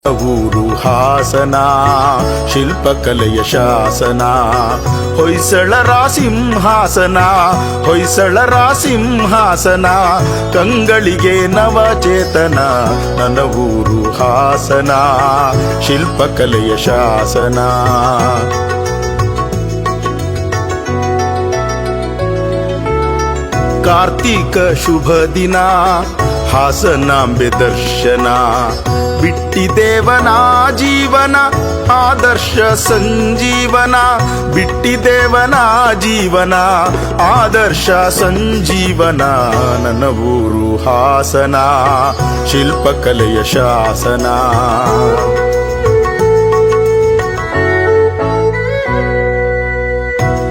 ಊರು ಹಾಸನ ಶಿಲ್ಪಕಲೆಯ ಶಾಸನ ಹೊಯ್ಸಳರ ಸಿಂಹಾಸನ ಹೊಯ್ಸಳರ ಸಿಂಹಾಸನ ಕಂಗಳಿಗೆ ನವಚೇತನ ನನ್ನ ಊರು ಹಾಸನ ಶಿಲ್ಪಕಲೆಯ ಶಾಸನ ಕಾರ್ತಿಕ ಶುಭ ದಿನ ಹಾಸನಾಂಬೆ ದರ್ಶನ ಬಿಟ್ಟಿದೇವನ ಜೀವನ ಆದರ್ಶ ಸಂಜೀವನ ಬಿಟ್ಟಿದೇವನ ಜೀವನ ಆದರ್ಶ ಸಂಜೀವನ ನನ್ನ ಊರು ಹಾಸನ ಶಿಲ್ಪಕಲೆಯ ಶಾಸನ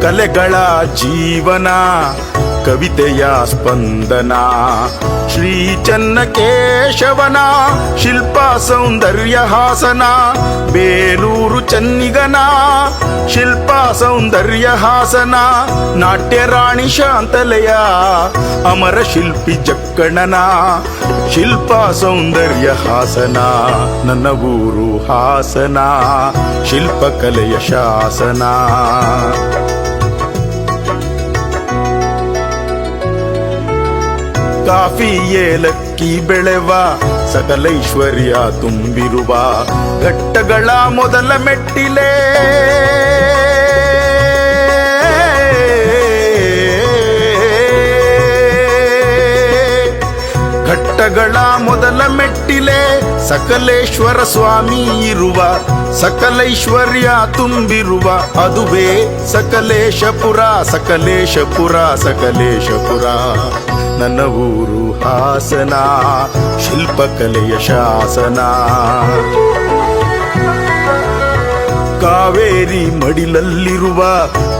ಕಲೆಗಳ ಜೀವನ ಕವಿತೆಯ ಸ್ಪಂದನ ಶ್ರೀ ಚನ್ನಕೇಶವನ ಶಿಲ್ಪ ಸೌಂದರ್ಯ ಹಾಸನ ಬೇಲೂರು ಚನ್ನಿಗನ ಶಿಲ್ಪ ಸೌಂದರ್ಯ ಹಾಸನ ನಾಟ್ಯ ರಾಣಿ ಶಾಂತಲೆಯ ಅಮರ ಶಿಲ್ಪಿ ಜಕ್ಕಣನ ಶಿಲ್ಪ ಸೌಂದರ್ಯ ಹಾಸನ ನನ್ನ ಊರು ಹಾಸನ ಶಿಲ್ಪಕಲೆಯ ಶಾಸನ ಕಾಫಿ ಏಲಕ್ಕಿ ಬೆಳೆವ ಸಕಲೈಶ್ವರ್ಯ ತುಂಬಿರುವ ಘಟ್ಟಗಳ ಮೊದಲ ಮೆಟ್ಟಿಲೆ ಘಟ್ಟಗಳ ಮೊದಲ ಮೆಟ್ಟಿಲೆ ಸಕಲೇಶ್ವರ ಸ್ವಾಮಿ ಇರುವ ಸಕಲೈಶ್ವರ್ಯ ತುಂಬಿರುವ ಅದುವೇ ಸಕಲೇಶಪುರ ಸಕಲೇಶಪುರ ಸಕಲೇಶಪುರ ನನ್ನ ಊರು ಹಾಸನ ಶಿಲ್ಪಕಲೆಯ ಶಾಸನ ಕಾವೇರಿ ಮಡಿಲಲ್ಲಿರುವ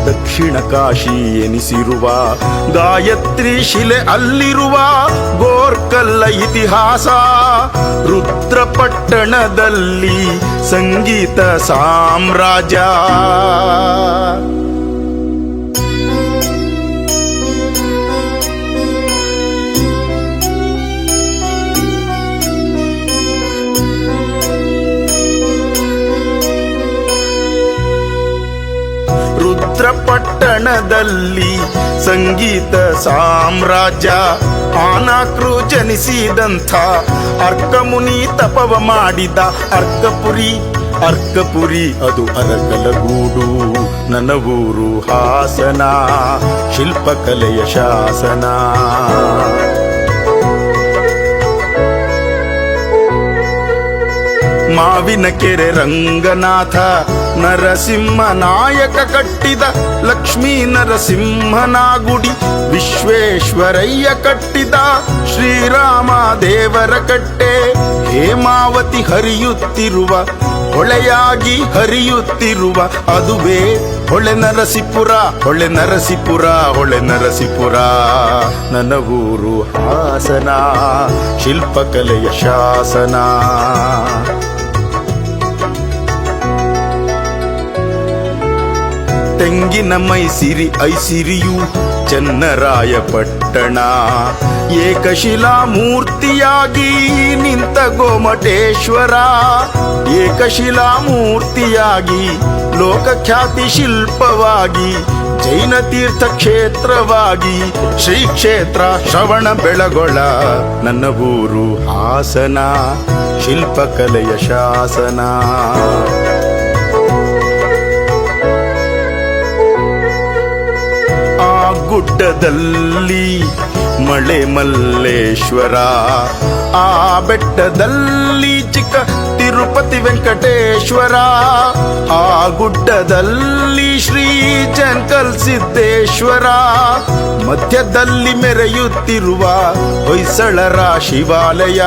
ದಕ್ಷಿಣ ಕಾಶಿ ಎನಿಸಿರುವ ಗಾಯತ್ರಿ ಶಿಲೆ ಅಲ್ಲಿರುವ ಗೋರ್ಕಲ್ಲ ಇತಿಹಾಸ ರುದ್ರಪಟ್ಟಣದಲ್ಲಿ ಸಂಗೀತ ಸಾಮ್ರಾಜ್ಯ ರುದ್ರಪಟ್ಟಣದಲ್ಲಿ ಸಂಗೀತ ಸಾಮ್ರಾಜ್ಯ ಆನಾಕ್ರು ಜನಿಸಿದಂಥ ಅರ್ಕಮುನಿ ತಪವ ಮಾಡಿದ ಅರ್ಕಪುರಿ ಅದು ಅರಕಲಗೂಡು ನನ್ನ ಊರು ಹಾಸನ ಶಿಲ್ಪಕಲೆಯ ಶಾಸನ ಮಾವಿನ ಕೆರೆ ರಂಗನಾಥ ನರಸಿಂಹ ನಾಯಕ ಕಟ್ಟಿದ ಲಕ್ಷ್ಮೀ ನರಸಿಂಹನ ಗುಡಿ ವಿಶ್ವೇಶ್ವರಯ್ಯ ಕಟ್ಟಿದ ಶ್ರೀರಾಮ ದೇವರ ಕಟ್ಟೆ ಹೇಮಾವತಿ ಹರಿಯುತ್ತಿರುವ ಹೊಳೆಯಾಗಿ ಹರಿಯುತ್ತಿರುವ ಅದುವೇ ಹೊಳೆ ನರಸೀಪುರ ಹೊಳೆ ನರಸೀಪುರ ಹೊಳೆ ನರಸೀಪುರ ನನ್ನ ಊರು ಹಾಸನ ಶಿಲ್ಪಕಲೆಯ ಶಾಸನ ತೆಂಗಿನ ಮೈಸಿರಿ ಐಸಿರಿಯು ಚನ್ನರಾಯಪಟ್ಟಣ ಏಕಶಿಲಾ ಮೂರ್ತಿಯಾಗಿ ನಿಂತ ಗೋಮಟೇಶ್ವರ ಏಕಶಿಲಾ ಮೂರ್ತಿಯಾಗಿ ಲೋಕಖ್ಯಾತಿ ಶಿಲ್ಪವಾಗಿ ಜೈನ ತೀರ್ಥ ಕ್ಷೇತ್ರವಾಗಿ ಶ್ರೀ ಕ್ಷೇತ್ರ ಶ್ರವಣ ಬೆಳಗೊಳ ನನ್ನ ಊರು ಹಾಸನ ಶಿಲ್ಪಕಲೆಯ ಶಾಸನ ಗುಡ್ಡದಲ್ಲಿ ಮಳೆ ಮಲ್ಲೇಶ್ವರ ಆ ಬೆಟ್ಟದಲ್ಲಿ ಚಿಕ್ಕ ತಿರುಪತಿ ವೆಂಕಟೇಶ್ವರ ಆ ಗುಡ್ಡದಲ್ಲಿ ಶ್ರೀ ಜಂಕಲ್ ಸಿದ್ದೇಶ್ವರ ಮಧ್ಯದಲ್ಲಿ ಮೆರೆಯುತ್ತಿರುವ ಹೊಯ್ಸಳರ ಶಿವಾಲಯ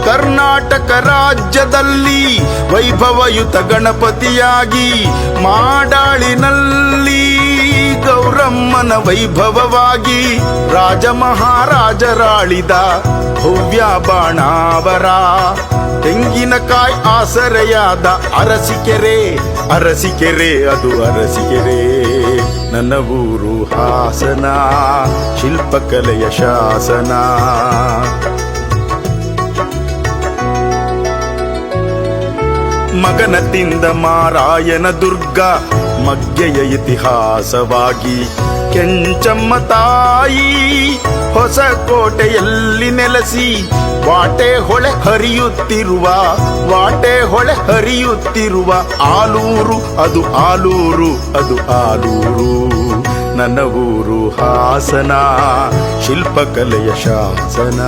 ಕರ್ನಾಟಕ ರಾಜ್ಯದಲ್ಲಿ ವೈಭವಯುತ ಗಣಪತಿಯಾಗಿ ಮಾಡಾಳಿನಲ್ಲಿ ಗೌರಮ್ಮನ ವೈಭವವಾಗಿ ರಾಜ ಮಹಾರಾಜರಾಳಿದ ಭವ್ಯ ಬಾಣಾವರ ತೆಂಗಿನಕಾಯಿ ಆಸರೆಯಾದ ಅರಸಿಕೆರೆ ಅದು ಅರಸಿಕೆರೆ ನನ್ನ ಊರು ಹಾಸನ ಶಿಲ್ಪಕಲೆಯ ಶಾಸನ ಮಗನ ತಿಂದ ಮಾರಾಯನ ದುರ್ಗ ಮಗ್ಗೆಯ ಇತಿಹಾಸವಾಗಿ ಕೆಂಚಮ್ಮ ತಾಯಿ ಹೊಸಕೋಟೆಯಲ್ಲಿ ನೆಲೆಸಿ ವಾಟೆ ಹೊಳೆ ಹರಿಯುತ್ತಿರುವ ಆಲೂರು ಅದು ಆಲೂರು ಅದು ಆಲೂರು ನನ್ನ ಊರು ಹಾಸನ ಶಿಲ್ಪಕಲೆಯ ಶಾಸನ.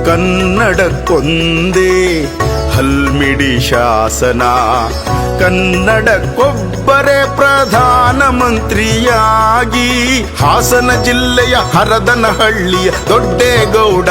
ಕನ್ನಡಕ್ಕೊಂದೇ ಹಲ್ಮಿಡಿ ಶಾಸನ, ಕನ್ನಡಕ್ಕೊಬ್ಬರೇ ಪ್ರಧಾನಮಂತ್ರಿಯಾಗಿ ಹಾಸನ ಜಿಲ್ಲೆಯ ಹರದನಹಳ್ಳಿಯ ದೊಡ್ಡೇಗೌಡ